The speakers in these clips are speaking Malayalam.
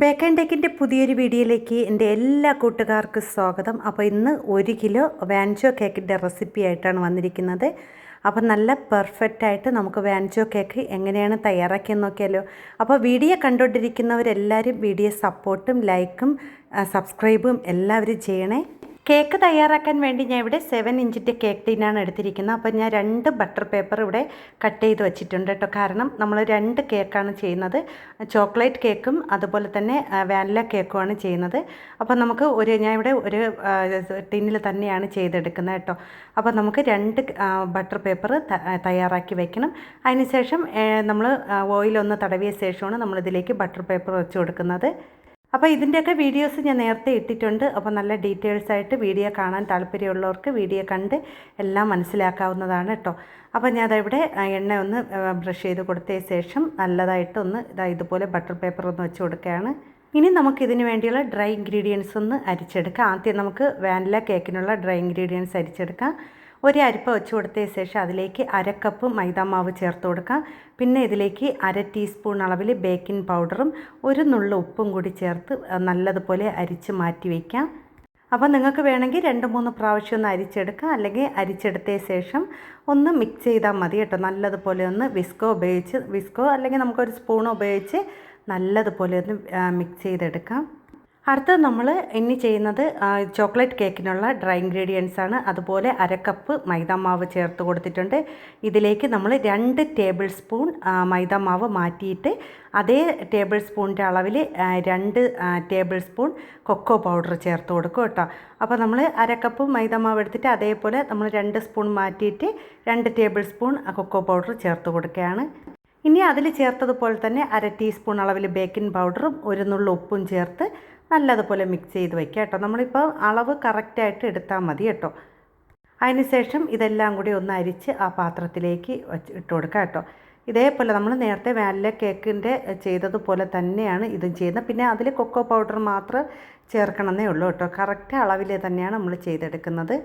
ബേക്ക് ആൻഡ് ടെക്കിൻ്റെ പുതിയൊരു വീഡിയോയിലേക്ക് എൻ്റെ എല്ലാ കൂട്ടുകാർക്കും സ്വാഗതം. അപ്പോൾ ഇന്ന് 1 കിലോ വാൻചോ കേക്കിൻ്റെ റെസിപ്പി ആയിട്ടാണ് വന്നിരിക്കുന്നത്. അപ്പോൾ നല്ല പെർഫെക്റ്റായിട്ട് നമുക്ക് വാൻചോ കേക്ക് എങ്ങനെയാണ് തയ്യാറാക്കിയെന്ന് നോക്കിയാലോ. അപ്പോൾ വീഡിയോ കണ്ടുകൊണ്ടിരിക്കുന്നവരെല്ലാവരും വീഡിയോ സപ്പോർട്ടും ലൈക്കും സബ്സ്ക്രൈബും എല്ലാവരും ചെയ്യണേ. കേക്ക് തയ്യാറാക്കാൻ വേണ്ടി ഞാൻ ഇവിടെ 7 ഇഞ്ചിൻ്റെ കേക്ക് ടിന്നാണ് എടുത്തിരിക്കുന്നത്. അപ്പോൾ ഞാൻ 2 ബട്ടർ പേപ്പർ ഇവിടെ കട്ട് ചെയ്ത് വെച്ചിട്ടുണ്ട് കേട്ടോ. കാരണം നമ്മൾ 2 കേക്കാണ് ചെയ്യുന്നത്, ചോക്ലേറ്റ് കേക്കും അതുപോലെ തന്നെ വാനില കേക്കുമാണ് ചെയ്യുന്നത്. അപ്പോൾ നമുക്ക് ഞാൻ ഇവിടെ ഒരു ടിന്നിൽ തന്നെയാണ് ചെയ്തെടുക്കുന്നത് കേട്ടോ. അപ്പോൾ നമുക്ക് 2 ബട്ടർ പേപ്പർ തയ്യാറാക്കി വെക്കണം. അതിനുശേഷം നമ്മൾ ഓയിലൊന്ന് തടവിയ ശേഷമാണ് നമ്മളിതിലേക്ക് ബട്ടർ പേപ്പർ വെച്ച് കൊടുക്കുന്നത്. അപ്പോൾ ഇതിൻ്റെയൊക്കെ വീഡിയോസ് ഞാൻ നേരത്തെ ഇട്ടിട്ടുണ്ട്. അപ്പോൾ നല്ല ഡീറ്റെയിൽസ് ആയിട്ട് വീഡിയോ കാണാൻ താല്പര്യമുള്ളവർക്ക് വീഡിയോ കണ്ട് എല്ലാം മനസ്സിലാക്കാവുന്നതാണ് കേട്ടോ. അപ്പോൾ ഞാൻ അതിവിടെ എണ്ണ ഒന്ന് ബ്രഷ് ചെയ്ത് കൊടുത്ത ശേഷം നല്ലതായിട്ടൊന്ന് ഇതുപോലെ ബട്ടർ പേപ്പർ ഒന്ന് വെച്ച് കൊടുക്കുകയാണ്. ഇനി നമുക്കിതിന് വേണ്ടിയുള്ള ഡ്രൈ ഇൻഗ്രീഡിയൻസ് ഒന്ന് അരിച്ചെടുക്കാം. ആദ്യം നമുക്ക് വാനില കേക്കിനുള്ള ഡ്രൈ ഇൻഗ്രീഡിയൻസ് അരിച്ചെടുക്കാം. ഒരു അരിപ്പ വെച്ച് കൊടുത്ത ശേഷം അതിലേക്ക് 1/2 കപ്പ് മൈദാമാവ് ചേർത്ത് കൊടുക്കാം. പിന്നെ ഇതിലേക്ക് 1/2 ടീസ്പൂൺ അളവിൽ ബേക്കിംഗ് പൗഡറും 1 നുള്ളു ഉപ്പും കൂടി ചേർത്ത് നല്ലതുപോലെ അരിച്ച് മാറ്റി വയ്ക്കാം. അപ്പോൾ നിങ്ങൾക്ക് വേണമെങ്കിൽ 2-3 പ്രാവശ്യം ഒന്ന് അരിച്ചെടുക്കാം, അല്ലെങ്കിൽ അരിച്ചെടുത്ത ശേഷം ഒന്ന് മിക്സ് ചെയ്താൽ മതി കേട്ടോ. നല്ലതുപോലെ ഒന്ന് വിസ്കോ അല്ലെങ്കിൽ നമുക്കൊരു സ്പൂൺ ഉപയോഗിച്ച് നല്ലതുപോലെ ഒന്ന് മിക്സ് ചെയ്തെടുക്കാം. അടുത്തത് നമ്മൾ ഇനി ചെയ്യുന്നത് ചോക്ലേറ്റ് കേക്കിനുള്ള ഡ്രൈ ഇൻഗ്രീഡിയൻസ് ആണ്. അതുപോലെ 1/2 കപ്പ് മൈദാമാവ് ചേർത്ത് കൊടുത്തിട്ടുണ്ട്. ഇതിലേക്ക് നമ്മൾ 2 ടേബിൾ സ്പൂൺ മൈദാമാവ് മാറ്റിയിട്ട് അതേ ടേബിൾ സ്പൂണിൻ്റെ അളവിൽ 2 ടേബിൾ സ്പൂൺ കൊക്കോ പൗഡർ ചേർത്ത് കൊടുക്കും കേട്ടോ. അപ്പോൾ നമ്മൾ 1/2 കപ്പ് മൈദാമാവ് എടുത്തിട്ട് അതേപോലെ നമ്മൾ 2 സ്പൂൺ മാറ്റിയിട്ട് 2 ടേബിൾ സ്പൂൺ കൊക്കോ പൗഡർ ചേർത്ത് കൊടുക്കുകയാണ്. ഇനി അതിൽ ചേർത്തതുപോലെ തന്നെ 1/2 ടീസ്പൂൺ അളവിൽ ബേക്കിംഗ് പൗഡറും 1 നുള്ളു ഉപ്പും ചേർത്ത് നല്ലതുപോലെ മിക്സ് ചെയ്ത് വയ്ക്കുക കേട്ടോ. നമ്മളിപ്പോൾ അളവ് കറക്റ്റായിട്ട് എടുത്താൽ മതി കേട്ടോ. അതിനുശേഷം ഇതെല്ലാം കൂടി ഒന്ന് അരിച്ച് ആ പാത്രത്തിലേക്ക് ഇട്ട് കൊടുക്കുക കേട്ടോ. ഇതേപോലെ നമ്മൾ നേരത്തെ വാനില കേക്കിൻ്റെ ചെയ്തതുപോലെ തന്നെയാണ് ഇതും ചെയ്യുന്നത്. പിന്നെ അതിൽ കൊക്കോ പൗഡർ മാത്രം ചേർക്കണമെന്നേ ഉള്ളൂ കേട്ടോ. കറക്റ്റ് അളവിൽ തന്നെയാണ് നമ്മൾ ചെയ്തെടുക്കുന്നത്.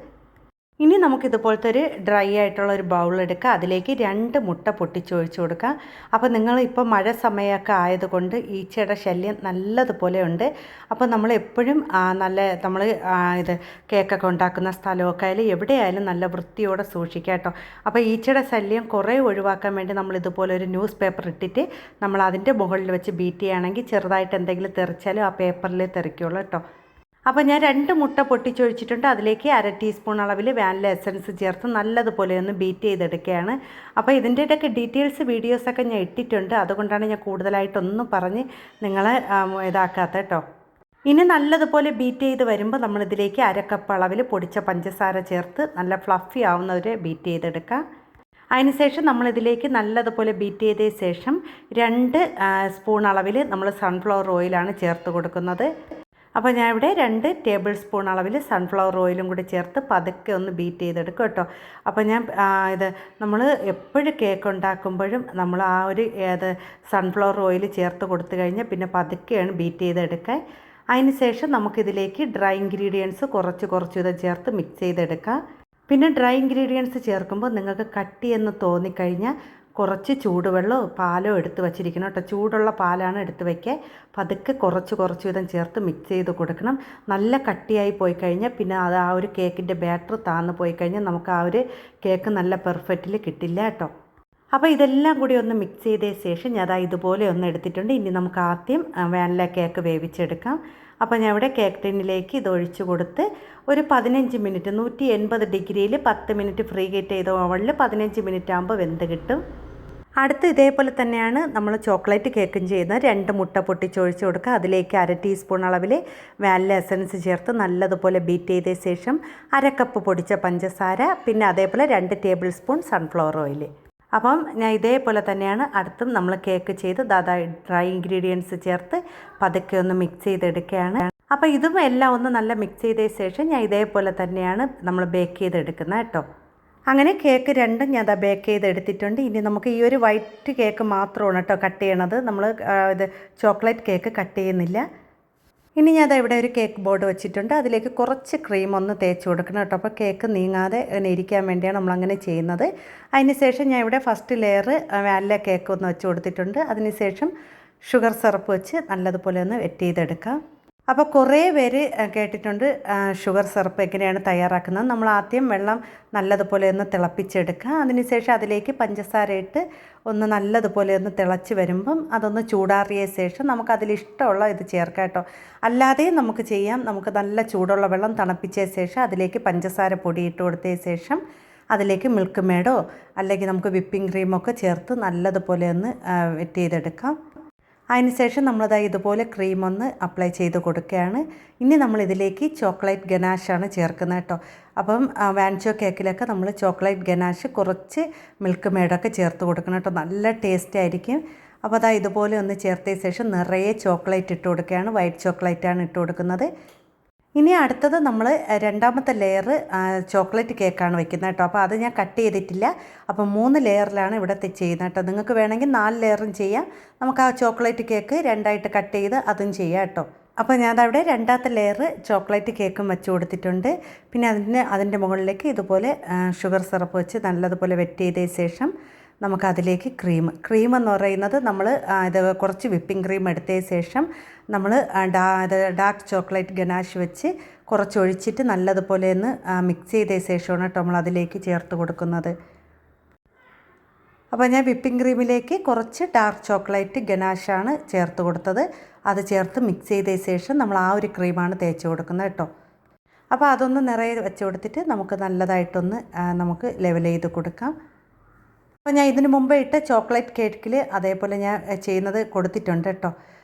ഇനി നമുക്കിതുപോലത്തെ ഒരു ഡ്രൈ ആയിട്ടുള്ള ഒരു ബൗൾ എടുക്കുക. അതിലേക്ക് 2 മുട്ട പൊട്ടിച്ചൊഴിച്ച് കൊടുക്കുക. അപ്പോൾ നിങ്ങളിപ്പോൾ മഴ സമയമൊക്കെ ആയതുകൊണ്ട് ഈച്ചയുടെ ശല്യം നല്ലതുപോലെ ഉണ്ട്. അപ്പോൾ നമ്മൾ എപ്പോഴും നമ്മൾ ഇത് കേക്കൊക്കെ ഉണ്ടാക്കുന്ന സ്ഥലമൊക്കെ ആയാലും എവിടെയായാലും നല്ല വൃത്തിയോടെ സൂക്ഷിക്കുക കേട്ടോ. അപ്പോൾ ഈച്ചയുടെ ശല്യം കുറേ ഒഴിവാക്കാൻ വേണ്ടി നമ്മൾ ഇതുപോലെ ഒരു ന്യൂസ് പേപ്പർ ഇട്ടിട്ട് നമ്മൾ അതിൻ്റെ മുകളിൽ വെച്ച് ബീറ്റ് ചെയ്യുകയാണെങ്കിൽ ചെറുതായിട്ട് എന്തെങ്കിലും തെറിച്ചാലും ആ പേപ്പറിൽ തെറിക്കുള്ളൂ കേട്ടോ. അപ്പോൾ ഞാൻ 2 മുട്ട പൊട്ടിച്ചൊഴിച്ചിട്ടുണ്ട്. അതിലേക്ക് 1/2 ടീസ്പൂൺ അളവിൽ വാനില എസൻസ് ചേർത്ത് നല്ലതുപോലെ ഒന്ന് ബീറ്റ് ചെയ്തെടുക്കുകയാണ്. അപ്പോൾ ഇതിൻ്റെയൊക്കെ ഡീറ്റെയിൽസ് വീഡിയോസൊക്കെ ഞാൻ ഇട്ടിട്ടുണ്ട്. അതുകൊണ്ടാണ് ഞാൻ കൂടുതലായിട്ടൊന്നും പറഞ്ഞ് നിങ്ങളെ ഇതാക്കാത്ത കേട്ടോ. ഇനി നല്ലതുപോലെ ബീറ്റ് ചെയ്ത് വരുമ്പോൾ നമ്മളിതിലേക്ക് 1/2 കപ്പ് അളവിൽ പൊടിച്ച പഞ്ചസാര ചേർത്ത് നല്ല ഫ്ലഫി ആവുന്നവരെ ബീറ്റ് ചെയ്തെടുക്കാം. അതിനുശേഷം നമ്മളിതിലേക്ക് നല്ലതുപോലെ ബീറ്റ് ചെയ്ത ശേഷം 2 സ്പൂൺ അളവിൽ നമ്മൾ സൺഫ്ലവർ ഓയിലാണ് ചേർത്ത് കൊടുക്കുന്നത്. അപ്പോൾ ഞാൻ ഇവിടെ 2 ടേബിൾ സ്പൂൺ അളവിൽ സൺഫ്ലവർ ഓയിലും കൂടി ചേർത്ത് പതുക്കെ ഒന്ന് ബീറ്റ് ചെയ്തെടുക്കും കേട്ടോ. അപ്പോൾ ഞാൻ നമ്മൾ എപ്പോഴും കേക്ക് ഉണ്ടാക്കുമ്പോഴും നമ്മൾ ആ ഒരു സൺഫ്ലവർ ഓയിൽ ചേർത്ത് കൊടുത്തു കഴിഞ്ഞാൽ പിന്നെ പതുക്കെയാണ് ബീറ്റ് ചെയ്തെടുക്കുക. അതിന് ശേഷം നമുക്കിതിലേക്ക് ഡ്രൈ ഇൻഗ്രീഡിയൻസ് കുറച്ച് ഇത് ചേർത്ത് മിക്സ് ചെയ്തെടുക്കാം. പിന്നെ ഡ്രൈ ഇൻഗ്രീഡിയൻസ് ചേർക്കുമ്പോൾ നിങ്ങൾക്ക് കട്ടിയെന്ന് തോന്നിക്കഴിഞ്ഞാൽ കുറച്ച് ചൂടുവെള്ളമോ പാലോ എടുത്ത് വച്ചിരിക്കണം കേട്ടോ. ചൂടുള്ള പാലാണ് എടുത്ത് വയ്ക്കുക. പതുക്കെ കുറച്ച് വീതം ചേർത്ത് മിക്സ് ചെയ്ത് കൊടുക്കണം. നല്ല കട്ടിയായി പോയി കഴിഞ്ഞാൽ പിന്നെ അത് ആ ഒരു കേക്കിൻ്റെ ബാറ്റർ താന്ന് പോയി കഴിഞ്ഞാൽ നമുക്ക് ആ ഒരു കേക്ക് നല്ല പെർഫെക്റ്റിൽ കിട്ടില്ല കേട്ടോ. അപ്പോൾ ഇതെല്ലാം കൂടി ഒന്ന് മിക്സ് ചെയ്ത ശേഷം ഞാൻ ഇതുപോലെ ഒന്ന് എടുത്തിട്ടുണ്ട്. ഇനി നമുക്ക് ആദ്യം വാനില കേക്ക് വേവിച്ചെടുക്കാം. അപ്പോൾ ഞാൻ ഇവിടെ കേക്ക് ടിന്നിലേക്ക് ഇത് ഒഴിച്ച് കൊടുത്ത് ഒരു 15 മിനിറ്റ് 180 ഡിഗ്രിയിൽ 10 മിനിറ്റ് ഫ്രീ ഹീറ്റ് ചെയ്ത ഓവനിൽ 15 മിനിറ്റ് ആകുമ്പോൾ വെന്ത് കിട്ടും. അടുത്ത് ഇതേപോലെ തന്നെയാണ് നമ്മൾ ചോക്ലേറ്റ് കേക്കും ചെയ്യുന്നത്. 2 മുട്ട പൊട്ടിച്ചൊഴിച്ച് കൊടുക്കുക. അതിലേക്ക് 1/2 ടീസ്പൂൺ അളവിൽ വാനില എസൻസ് ചേർത്ത് നല്ലതുപോലെ ബീറ്റ് ചെയ്ത ശേഷം 1/2 കപ്പ് പൊടിച്ച പഞ്ചസാര, പിന്നെ അതേപോലെ 2 ടേബിൾ സ്പൂൺ സൺഫ്ലവർ ഓയിൽ. അപ്പം ഞാൻ ഇതേപോലെ തന്നെയാണ് അടുത്തും നമ്മൾ കേക്ക് ചെയ്ത് ഡ്രൈ ഇൻഗ്രീഡിയൻസ് ചേർത്ത് പതുക്കെ ഒന്ന് മിക്സ് ചെയ്തെടുക്കുകയാണ്. അപ്പോൾ ഇതും എല്ലാം ഒന്ന് നല്ല മിക്സ് ചെയ്ത ശേഷം ഞാൻ ഇതേപോലെ തന്നെയാണ് നമ്മൾ ബേക്ക് ചെയ്തെടുക്കുന്നത് കേട്ടോ. അങ്ങനെ കേക്ക് 2 ഞാൻ ബേക്ക് ചെയ്തെടുത്തിട്ടുണ്ട്. ഇനി നമുക്ക് ഈ ഒരു വൈറ്റ് കേക്ക് മാത്രമാണ് കേട്ടോ കട്ട് ചെയ്യണത്. നമ്മൾ ചോക്ലേറ്റ് കേക്ക് കട്ട് ചെയ്യുന്നില്ല. ഇനി ഞാൻ ഇവിടെ ഒരു കേക്ക് ബോർഡ് വെച്ചിട്ടുണ്ട്. അതിലേക്ക് കുറച്ച് ക്രീം ഒന്ന് തേച്ച് കൊടുക്കണം കേട്ടോ. അപ്പോൾ കേക്ക് നീങ്ങാതെ ഇരിക്കാൻ വേണ്ടിയാണ് നമ്മളങ്ങനെ ചെയ്യുന്നത്. അതിന് ശേഷം ഞാൻ ഇവിടെ ഫസ്റ്റ് ലെയർ വാനില കേക്ക് ഒന്ന് വെച്ച് കൊടുത്തിട്ടുണ്ട്. അതിന് ശേഷം ഷുഗർ സിറപ്പ് വെച്ച് നല്ലതുപോലെ ഒന്ന് വെറ്റ് ചെയ്തെടുക്കാം. അപ്പോൾ കുറേ പേര് കേട്ടിട്ടുണ്ട് ഷുഗർ സിറപ്പ് എങ്ങനെയാണ് തയ്യാറാക്കുന്നത്. നമ്മൾ ആദ്യം വെള്ളം നല്ലതുപോലെ ഒന്ന് തിളപ്പിച്ചെടുക്കുക. അതിനുശേഷം അതിലേക്ക് പഞ്ചസാര ഇട്ട് ഒന്ന് നല്ലതുപോലെ ഒന്ന് തിളച്ച് വരുമ്പം അതൊന്ന് ചൂടാറിയ ശേഷം നമുക്കതിലിഷ്ടമുള്ള ഇത് ചേർക്കാം കേട്ടോ. അല്ലാതെയും നമുക്ക് ചെയ്യാം. നമുക്ക് നല്ല ചൂടുള്ള വെള്ളം തണുപ്പിച്ച ശേഷം അതിലേക്ക് പഞ്ചസാര പൊടി ഇട്ട് കൊടുത്ത ശേഷം അതിലേക്ക് മിൽക്ക് മേഡോ അല്ലെങ്കിൽ നമുക്ക് വിപ്പിംഗ് ക്രീമൊക്കെ ചേർത്ത് നല്ലതുപോലെ ഒന്ന് വെറ്റ് ചെയ്തെടുക്കാം. അതിനുശേഷം നമ്മളത് ഇതുപോലെ ക്രീം ഒന്ന് അപ്ലൈ ചെയ്ത് കൊടുക്കുകയാണ്. ഇനി നമ്മളിതിലേക്ക് ചോക്ലേറ്റ് ഗനാഷാണ് ചേർക്കുന്നത് കേട്ടോ. അപ്പം വാൻചോ കേക്കിലൊക്കെ നമ്മൾ ചോക്ലേറ്റ് ഗനാഷ് കുറച്ച് മിൽക്ക് മേഡൊക്കെ ചേർത്ത് കൊടുക്കണം കേട്ടോ. നല്ല ടേസ്റ്റ് ആയിരിക്കും. അപ്പോൾ ഇതുപോലെ ഒന്ന് ചേർത്തതിന് ശേഷം നിറയെ ചോക്ലേറ്റ് ഇട്ട് കൊടുക്കുകയാണ്. വൈറ്റ് ചോക്ലേറ്റാണ് ഇട്ട് കൊടുക്കുന്നത്. ഇനി അടുത്തത് നമ്മൾ രണ്ടാമത്തെ ലെയർ ചോക്ലേറ്റ് കേക്കാണ് വെക്കുന്നത് കേട്ടോ. അപ്പോൾ അത് ഞാൻ കട്ട് ചെയ്തിട്ടില്ല. അപ്പോൾ 3 ലെയറിലാണ് ഇവിടെ ചെയ്യുന്നത് കേട്ടോ. നിങ്ങൾക്ക് വേണമെങ്കിൽ 4 ലെയറും ചെയ്യാം. നമുക്ക് ആ ചോക്ലേറ്റ് കേക്ക് രണ്ടായിട്ട് കട്ട് ചെയ്ത് അതും ചെയ്യാം കേട്ടോ. അപ്പോൾ ഞാനവിടെ രണ്ടാമത്തെ ലെയർ ചോക്ലേറ്റ് കേക്കും വെച്ച് കൊടുത്തിട്ടുണ്ട്. പിന്നെ അതിൻ്റെ മുകളിലേക്ക് ഇതുപോലെ ഷുഗർ സിറപ്പ് വെച്ച് നല്ലതുപോലെ വെറ്റ് ചെയ്തതിന് ശേഷം നമുക്കതിലേക്ക് ക്രീം എന്ന് പറയുന്നത് നമ്മൾ ഇത് കുറച്ച് വിപ്പിംഗ് ക്രീം എടുത്തതിന് ശേഷം നമ്മൾ ഡാർക്ക് ചോക്ലേറ്റ് ഗനാഷ് വെച്ച് കുറച്ച് ഒഴിച്ചിട്ട് നല്ലതുപോലെ ഒന്ന് മിക്സ് ചെയ്തതിന് ശേഷമാണ് കേട്ടോ നമ്മൾ അതിലേക്ക് ചേർത്ത് കൊടുക്കുന്നത്. അപ്പോൾ ഞാൻ വിപ്പിംഗ് ക്രീമിലേക്ക് കുറച്ച് ഡാർക്ക് ചോക്ലേറ്റ് ഗനാഷാണ് ചേർത്ത് കൊടുത്തത്. അത് ചേർത്ത് മിക്സ് ചെയ്തതിന് ശേഷം നമ്മൾ ആ ഒരു ക്രീമാണ് തേച്ച് കൊടുക്കുന്നത് കേട്ടോ. അപ്പോൾ അതൊന്ന് നിറയെ വെച്ച് കൊടുത്തിട്ട് നമുക്ക് നല്ലതായിട്ടൊന്ന് നമുക്ക് ലെവൽ ചെയ്ത് കൊടുക്കാം. അപ്പോൾ ഞാൻ ഇതിന് മുമ്പേ ഇട്ട ചോക്ലേറ്റ് കേക്കിൽ അതേപോലെ ഞാൻ ചെയ്യുന്നത് കൊടുത്തിട്ടുണ്ട് കേട്ടോ.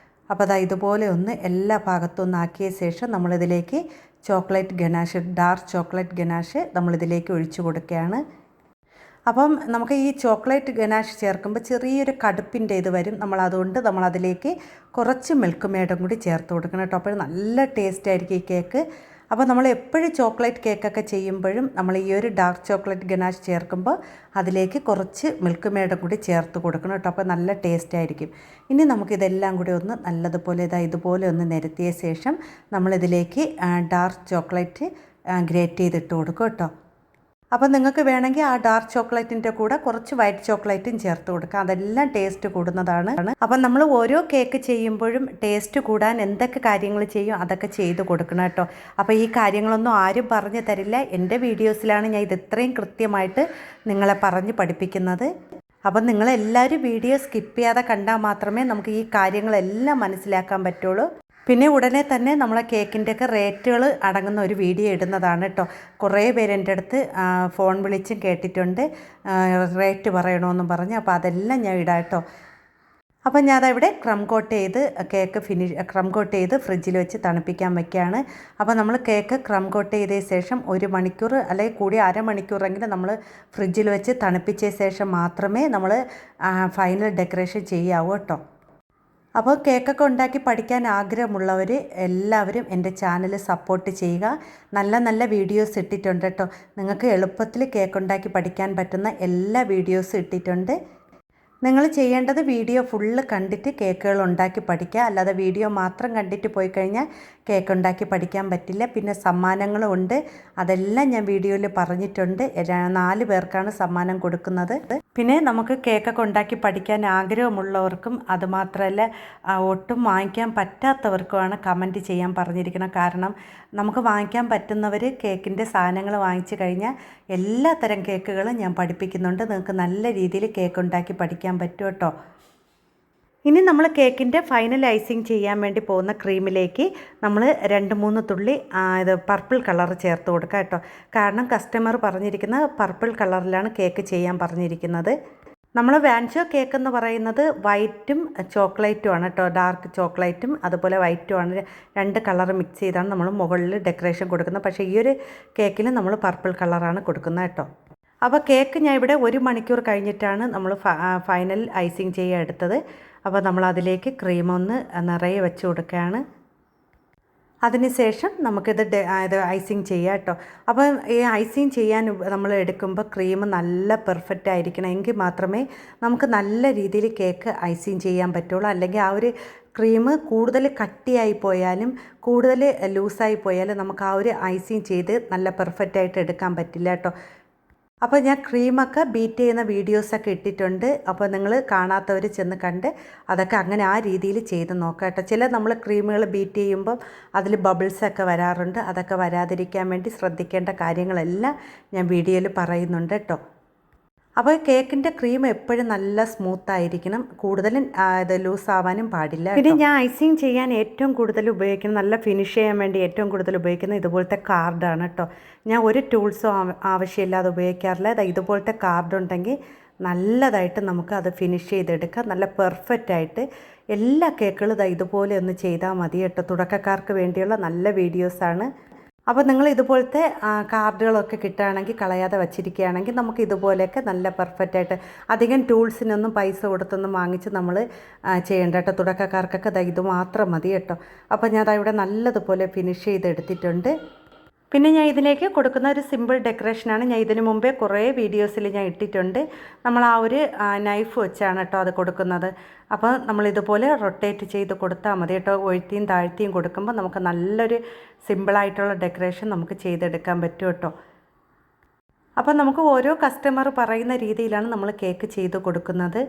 അപ്പോൾ ഇതുപോലെ ഒന്ന് എല്ലാ ഭാഗത്തും ഒന്ന് ആക്കിയ ശേഷം നമ്മളിതിലേക്ക് chocolate ganache dark chocolate ganache നമ്മളിതിലേക്ക് ഒഴിച്ചു കൊടുക്കുകയാണ്. അപ്പം നമുക്ക് ഈ ചോക്ലേറ്റ് ഗനാഷ് ചേർക്കുമ്പോൾ ചെറിയൊരു കടുപ്പിൻ്റെ ഇത് വരും. അതുകൊണ്ട് നമ്മളതിലേക്ക് കുറച്ച് മിൽക്ക് മേഡും കൂടി ചേർത്ത് കൊടുക്കണം കേട്ടോ. അപ്പോൾ നല്ല ടേസ്റ്റ് ആയിരിക്കും ഈ കേക്ക്. അപ്പോൾ നമ്മൾ എപ്പോഴും ചോക്ലേറ്റ് കേക്കൊക്കെ ചെയ്യുമ്പോഴും നമ്മൾ ഈ ഒരു ഡാർക്ക് ചോക്ലേറ്റ് ഗനാഷ് ചേർക്കുമ്പോൾ അതിലേക്ക് കുറച്ച് മിൽക്ക് മേഡും കൂടി ചേർത്ത് കൊടുക്കണം കേട്ടോ. അപ്പോൾ നല്ല ടേസ്റ്റ് ആയിരിക്കും. ഇനി നമുക്കിതെല്ലാം കൂടി ഒന്ന് നല്ലതുപോലെ ഇതുപോലെ ഒന്ന് നിരത്തിയ ശേഷം നമ്മളിതിലേക്ക് ഡാർക്ക് ചോക്ലേറ്റ് ഗ്രേറ്റ് ചെയ്തിട്ട് കൊടുക്കും കേട്ടോ. അപ്പോൾ നിങ്ങൾക്ക് വേണമെങ്കിൽ ആ ഡാർക്ക് ചോക്ലേറ്റിൻ്റെ കൂടെ കുറച്ച് വൈറ്റ് ചോക്ലേറ്റും ചേർത്ത് കൊടുക്കാം. അതെല്ലാം ടേസ്റ്റ് കൂടുന്നതാണ്. അപ്പം നമ്മൾ ഓരോ കേക്ക് ചെയ്യുമ്പോഴും ടേസ്റ്റ് കൂടാൻ എന്തൊക്കെ കാര്യങ്ങൾ ചെയ്യും അതൊക്കെ ചെയ്ത് കൊടുക്കണം കേട്ടോ. അപ്പോൾ ഈ കാര്യങ്ങളൊന്നും ആരും പറഞ്ഞു തരില്ല. എൻ്റെ വീഡിയോസിലാണ് ഞാൻ ഇത് ഇത്രയും കൃത്യമായിട്ട് നിങ്ങളെ പറഞ്ഞ് പഠിപ്പിക്കുന്നത്. അപ്പം നിങ്ങളെല്ലാവരും വീഡിയോ സ്കിപ്പ് ചെയ്യാതെ കണ്ടാൽ മാത്രമേ നമുക്ക് ഈ കാര്യങ്ങളെല്ലാം മനസ്സിലാക്കാൻ പറ്റുള്ളൂ. പിന്നെ ഉടനെ തന്നെ നമ്മളെ കേക്കിൻ്റെയൊക്കെ റേറ്റുകൾ അടങ്ങുന്ന ഒരു വീഡിയോ ഇടുന്നതാണ് കേട്ടോ. കുറേ പേര് എൻ്റെ അടുത്ത് ഫോൺ വിളിച്ചും കേട്ടിട്ടുണ്ട് റേറ്റ് പറയണമെന്നും പറഞ്ഞ്. അപ്പോൾ അതെല്ലാം ഞാൻ ഇടാം കേട്ടോ. അപ്പോൾ ഞാനവിടെ ക്രം കോട്ട് ചെയ്ത് ഫ്രിഡ്ജിൽ വെച്ച് തണുപ്പിക്കാൻ വയ്ക്കുകയാണ്. അപ്പോൾ നമ്മൾ കേക്ക് ക്രം കോട്ട് ചെയ്തതിന് ശേഷം 1 മണിക്കൂർ അല്ലെങ്കിൽ കൂടി അരമണിക്കൂറെങ്കിലും നമ്മൾ ഫ്രിഡ്ജിൽ വെച്ച് തണുപ്പിച്ച ശേഷം മാത്രമേ നമ്മൾ ഫൈനൽ ഡെക്കറേഷൻ ചെയ്യാവൂ കേട്ടോ. അപ്പോൾ കേക്കൊക്കെ ഉണ്ടാക്കി പഠിക്കാൻ ആഗ്രഹമുള്ളവർ എല്ലാവരും എൻ്റെ ചാനൽ സപ്പോർട്ട് ചെയ്യുക. നല്ല നല്ല വീഡിയോസ് ഇട്ടിട്ടുണ്ട് കേട്ടോ. നിങ്ങൾക്ക് എളുപ്പത്തിൽ കേക്ക് ഉണ്ടാക്കി പഠിക്കാൻ പറ്റുന്ന എല്ലാ വീഡിയോസും ഇട്ടിട്ടുണ്ട്. നിങ്ങൾ ചെയ്യേണ്ടത് വീഡിയോ ഫുള്ള് കണ്ടിട്ട് കേക്കുകൾ ഉണ്ടാക്കി പഠിക്കുക. അല്ലാതെ വീഡിയോ മാത്രം കണ്ടിട്ട് പോയി കഴിഞ്ഞാൽ കേക്ക് ഉണ്ടാക്കി പഠിക്കാൻ പറ്റില്ല. പിന്നെ സമ്മാനങ്ങളും ഉണ്ട്. അതെല്ലാം ഞാൻ വീഡിയോയിൽ പറഞ്ഞിട്ടുണ്ട്. 4 പേർക്കാണ് സമ്മാനം കൊടുക്കുന്നത്. പിന്നെ നമുക്ക് കേക്കൊക്കെ ഉണ്ടാക്കി പഠിക്കാൻ ആഗ്രഹമുള്ളവർക്കും അതുമാത്രമല്ല ഒട്ടും വാങ്ങിക്കാൻ പറ്റാത്തവർക്കുമാണ് കമൻറ്റ് ചെയ്യാൻ പറഞ്ഞിരിക്കുന്നത്. കാരണം നമുക്ക് വാങ്ങിക്കാൻ പറ്റുന്നവർ കേക്കിൻ്റെ സാധനങ്ങൾ വാങ്ങിച്ചു കഴിഞ്ഞാൽ എല്ലാ തരം കേക്കുകളും ഞാൻ പഠിപ്പിക്കുന്നുണ്ട്. നിങ്ങൾക്ക് നല്ല രീതിയിൽ കേക്ക് ഉണ്ടാക്കി പഠിക്കാൻ പറ്റും കേട്ടോ. ഇനി നമ്മൾ കേക്കിൻ്റെ ഫൈനൽ ഐസിങ് ചെയ്യാൻ വേണ്ടി പോകുന്ന ക്രീമിലേക്ക് നമ്മൾ 2-3 തുള്ളി ഇത് പർപ്പിൾ കളർ ചേർത്ത് കൊടുക്കുക കേട്ടോ. കാരണം കസ്റ്റമർ പറഞ്ഞിരിക്കുന്നത് പർപ്പിൾ കളറിലാണ് കേക്ക് ചെയ്യാൻ പറഞ്ഞിരിക്കുന്നത്. നമ്മൾ വാൻചോ കേക്ക് എന്ന് പറയുന്നത് വൈറ്റും ചോക്ലേറ്റുമാണ് കേട്ടോ. ഡാർക്ക് ചോക്ലേറ്റും അതുപോലെ വൈറ്റുമാണ്. 2 കളർ മിക്സ് ചെയ്താണ് നമ്മൾ മുകളിൽ ഡെക്കറേഷൻ കൊടുക്കുന്നത്. പക്ഷേ ഈ ഒരു കേക്കിൽ നമ്മൾ പർപ്പിൾ കളറാണ് കൊടുക്കുന്നത് കേട്ടോ. അപ്പോൾ കേക്ക് ഞാൻ ഇവിടെ 1 മണിക്കൂർ കഴിഞ്ഞിട്ടാണ് നമ്മൾ ഫൈനൽ ഐസിങ് ചെയ്യാൻ എടുത്തത്. അപ്പോൾ നമ്മൾ അതിലേക്ക് ക്രീം ഒന്ന് നിറയെ വെച്ച് കൊടുക്കുകയാണ്. അതിനുശേഷം നമുക്കിത് ഐസിങ് ചെയ്യാം കേട്ടോ. അപ്പോൾ ഈ ഐസിങ് ചെയ്യാൻ നമ്മൾ എടുക്കുമ്പോൾ ക്രീം നല്ല പെർഫെക്റ്റ് ആയിരിക്കണം. എങ്കിൽ മാത്രമേ നമുക്ക് നല്ല രീതിയിൽ കേക്ക് ഐസിങ് ചെയ്യാൻ പറ്റുള്ളൂ. അല്ലെങ്കിൽ ആ ഒരു ക്രീം കൂടുതൽ കട്ടിയായി പോയാലും കൂടുതൽ ലൂസായി പോയാലും നമുക്ക് ആ ഒരു ഐസിങ് ചെയ്ത് നല്ല പെർഫെക്റ്റായിട്ട് എടുക്കാൻ പറ്റില്ല കേട്ടോ. അപ്പോൾ ഞാൻ ക്രീമൊക്കെ ബീറ്റ് ചെയ്യുന്ന വീഡിയോസൊക്കെ ഇട്ടിട്ടുണ്ട്. അപ്പോൾ നിങ്ങൾ കാണാത്തവർ ചെന്ന് കണ്ട് അതൊക്കെ അങ്ങനെ ആ രീതിയിൽ ചെയ്ത് നോക്കാം കേട്ടോ. ചില നമ്മൾ ക്രീമുകൾ ബീറ്റ് ചെയ്യുമ്പം അതിൽ ബബിൾസൊക്കെ വരാറുണ്ട്. അതൊക്കെ വരാതിരിക്കാൻ വേണ്ടി ശ്രദ്ധിക്കേണ്ട കാര്യങ്ങളെല്ലാം ഞാൻ വീഡിയോയിൽ പറയുന്നുണ്ട് കേട്ടോ. അപ്പോൾ കേക്കിൻ്റെ ക്രീം എപ്പോഴും നല്ല സ്മൂത്തായിരിക്കണം, കൂടുതലും ഇത് ലൂസ് ആവാനും പാടില്ല. പിന്നെ ഞാൻ ഐസിങ് ചെയ്യാൻ ഏറ്റവും കൂടുതൽ ഉപയോഗിക്കുന്നത്, നല്ല ഫിനിഷ് ചെയ്യാൻ വേണ്ടി ഏറ്റവും കൂടുതൽ ഉപയോഗിക്കുന്നത് ഇതുപോലത്തെ കാർഡാണ് കേട്ടോ. ഞാൻ ഒരു ടൂൾസും ആവശ്യമില്ലാതെ ഉപയോഗിക്കാറില്ല. ഇതുപോലത്തെ കാർഡ് ഉണ്ടെങ്കിൽ നല്ലതായിട്ട് നമുക്ക് അത് ഫിനിഷ് ചെയ്തെടുക്കാം. നല്ല പെർഫെക്റ്റായിട്ട് എല്ലാ കേക്കുകളും ഇതുപോലെ ഒന്ന് ചെയ്താൽ മതി കേട്ടോ. തുടക്കക്കാർക്ക് വേണ്ടിയുള്ള നല്ല വീഡിയോസാണ്. അപ്പോൾ നിങ്ങൾ ഇതുപോലത്തെ കാർഡുകളൊക്കെ കിട്ടുകയാണെങ്കിൽ കളയാതെ വച്ചിരിക്കുകയാണെങ്കിൽ നമുക്ക് ഇതുപോലെയൊക്കെ നല്ല പെർഫെക്റ്റായിട്ട്, അധികം ടൂൾസിനൊന്നും പൈസ കൊടുത്തൊന്നും വാങ്ങിച്ച് നമ്മൾ ചെയ്യേണ്ട കേട്ടോ. തുടക്കക്കാർക്കൊക്കെ ഇത് മാത്രം മതി കേട്ടോ. അപ്പോൾ ഞാൻ ഇവിടെ നല്ലതുപോലെ ഫിനിഷ് ചെയ്തെടുത്തിട്ടുണ്ട്. പിന്നെ ഞാൻ ഇതിലേക്ക് കൊടുക്കുന്ന ഒരു സിമ്പിൾ ഡെക്കറേഷനാണ്. ഞാൻ ഇതിനു മുമ്പേ കുറേ വീഡിയോസിൽ ഞാൻ ഇട്ടിട്ടുണ്ട്. നമ്മൾ ആ ഒരു നൈഫ് വെച്ചാണ് കേട്ടോ അത് കൊടുക്കുന്നത്. അപ്പോൾ നമ്മളിതുപോലെ റൊട്ടേറ്റ് ചെയ്ത് കൊടുത്താൽ മതി കേട്ടോ. ഒഴുത്തിയും താഴ്ത്തിയും കൊടുക്കുമ്പോൾ നമുക്ക് നല്ലൊരു സിമ്പിളായിട്ടുള്ള ഡെക്കറേഷൻ നമുക്ക് ചെയ്തെടുക്കാൻ പറ്റും കേട്ടോ. അപ്പോൾ നമുക്ക് ഓരോ കസ്റ്റമർ പറയുന്ന രീതിയിലാണ് നമ്മൾ കേക്ക് ചെയ്ത് കൊടുക്കുന്നത്.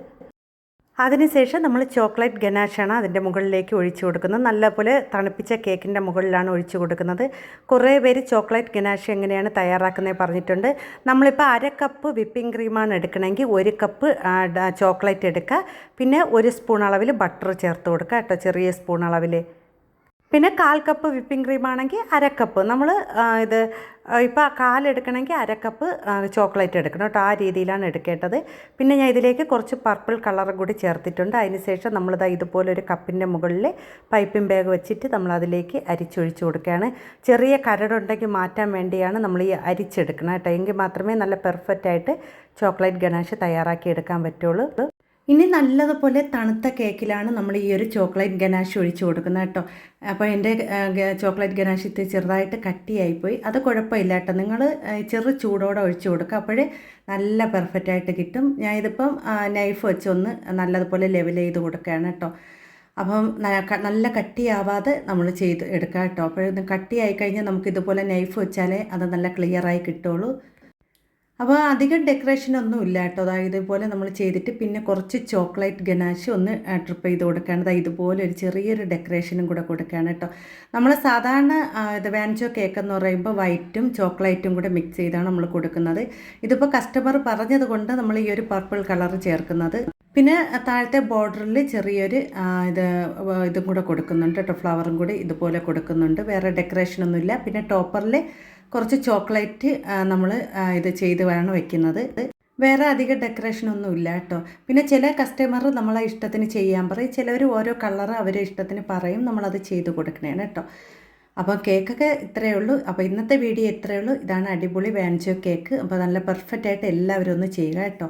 അതിനുശേഷം നമ്മൾ ചോക്ലേറ്റ് ഗനാഷാണ് അതിൻ്റെ മുകളിലേക്ക് ഒഴിച്ചു കൊടുക്കുന്നത്. നല്ലപോലെ തണുപ്പിച്ച കേക്കിൻ്റെ മുകളിലാണ് ഒഴിച്ചു കൊടുക്കുന്നത്. കുറേ പേര് ചോക്ലേറ്റ് ഗനാഷ് എങ്ങനെയാണ് തയ്യാറാക്കുന്നത് പറഞ്ഞിട്ടുണ്ട്. നമ്മളിപ്പോൾ 1/2 കപ്പ് വിപ്പിംഗ് ക്രീമാണ് എടുക്കണമെങ്കിൽ 1 കപ്പ് ചോക്ലേറ്റ് എടുക്കുക. പിന്നെ 1 സ്പൂൺ അളവിൽ ബട്ടർ ചേർത്ത് കൊടുക്കുക കേട്ടോ, ചെറിയ സ്പൂൺ അളവിൽ. പിന്നെ 1/4 കപ്പ് വിപ്പിംഗ് ക്രീമാണെങ്കിൽ 1/2 കപ്പ് നമ്മൾ ഇത് ഇപ്പോൾ 1/4 എടുക്കണമെങ്കിൽ 1/2 കപ്പ് ചോക്ലേറ്റ് എടുക്കണം കേട്ടോ. ആ രീതിയിലാണ് എടുക്കേണ്ടത്. പിന്നെ ഞാൻ ഇതിലേക്ക് കുറച്ച് പർപ്പിൾ കളറും കൂടി ചേർത്തിട്ടുണ്ട്. അതിനുശേഷം നമ്മളിതാ ഇതുപോലൊരു കപ്പിൻ്റെ മുകളിൽ പൈപ്പിംഗ് ബാഗ് വെച്ചിട്ട് നമ്മളതിലേക്ക് അരിച്ചൊഴിച്ച് കൊടുക്കുകയാണ്. ചെറിയ കരടുണ്ടെങ്കിൽ മാറ്റാൻ വേണ്ടിയാണ് നമ്മൾ ഈ അരിച്ചെടുക്കണം കേട്ടോ. എങ്കിൽ മാത്രമേ നല്ല പെർഫെക്റ്റായിട്ട് ചോക്ലേറ്റ് ഗനാഷ് തയ്യാറാക്കി എടുക്കാൻ പറ്റുള്ളൂ. ഇനി നല്ലതുപോലെ തണുത്ത കേക്കിലാണ് നമ്മൾ ഈ ഒരു ചോക്ലേറ്റ് ഗനാഷ് ഒഴിച്ച് കൊടുക്കുന്നത് കേട്ടോ. അപ്പോൾ എൻ്റെ ചോക്ലേറ്റ് ഗനാഷ് ഇത് ചെറുതായിട്ട് കട്ടിയായിപ്പോയി. അത് കുഴപ്പമില്ല കേട്ടോ. നിങ്ങൾ ചെറു ചൂടോടെ ഒഴിച്ച് കൊടുക്കുക, അപ്പോഴേ നല്ല പെർഫെക്റ്റായിട്ട് കിട്ടും. ഞാൻ ഇതിപ്പം നൈഫ് വെച്ചൊന്ന് നല്ലതുപോലെ ലെവൽ ചെയ്ത് കൊടുക്കുകയാണ് കേട്ടോ. അപ്പം നല്ല കട്ടിയാവാതെ നമ്മൾ ചെയ്ത് എടുക്കുക കേട്ടോ. അപ്പോൾ കട്ടിയായി കഴിഞ്ഞാൽ നമുക്കിതുപോലെ നൈഫ് വെച്ചാലേ അത് നല്ല ക്ലിയറായി കിട്ടുള്ളൂ. അപ്പോൾ അധികം ഡെക്കറേഷനൊന്നും ഇല്ല കേട്ടോ. അതായത് ഇതുപോലെ നമ്മൾ ചെയ്തിട്ട് പിന്നെ കുറച്ച് ചോക്ലേറ്റ് ഗനാഷ് ഒന്ന് ട്രിപ്പ് ചെയ്ത് കൊടുക്കുകയാണ്. അതായത് ഇതുപോലെ ഒരു ചെറിയൊരു ഡെക്കറേഷനും കൂടെ കൊടുക്കുകയാണ് കേട്ടോ. നമ്മൾ സാധാരണ ഇത് വാൻചോ കേക്ക് എന്ന് പറയുമ്പോൾ വൈറ്റും ചോക്ലേറ്റും കൂടെ മിക്സ് ചെയ്താണ് നമ്മൾ കൊടുക്കുന്നത്. ഇതിപ്പോൾ കസ്റ്റമർ പറഞ്ഞത് കൊണ്ട് നമ്മൾ ഈ ഒരു പർപ്പിൾ കളർ ചേർക്കുന്നത്. പിന്നെ താഴത്തെ ബോർഡറിൽ ചെറിയൊരു ഇതും കൂടെ കൊടുക്കുന്നുണ്ട് കേട്ടോ, ഫ്ലവറും കൂടി ഇതുപോലെ കൊടുക്കുന്നുണ്ട്. വേറെ ഡെക്കറേഷനൊന്നുമില്ല. പിന്നെ ടോപ്പറിൽ കുറച്ച് ചോക്ലേറ്റ് നമ്മൾ ഇത് ചെയ്ത് വേണം വെക്കുന്നത്. വേറെ അധികം ഡെക്കറേഷനൊന്നും ഇല്ല കേട്ടോ. പിന്നെ ചില കസ്റ്റമർ നമ്മളെ ഇഷ്ടത്തിന് ചെയ്യാൻ പറയും, ചിലവർ ഓരോ കളറ് അവരെ ഇഷ്ടത്തിന് പറയും, നമ്മളത് ചെയ്ത് കൊടുക്കണേണ് കേട്ടോ. അപ്പോൾ കേക്കൊക്കെ ഇത്രയേ ഉള്ളൂ. അപ്പോൾ ഇന്നത്തെ വീഡിയോ ഇത്രയേ ഉള്ളൂ. ഇതാണ് അടിപൊളി വാൻചോ കേക്ക്. അപ്പോൾ നല്ല പെർഫെക്റ്റായിട്ട് എല്ലാവരും ഒന്ന് ചെയ്യുക കേട്ടോ.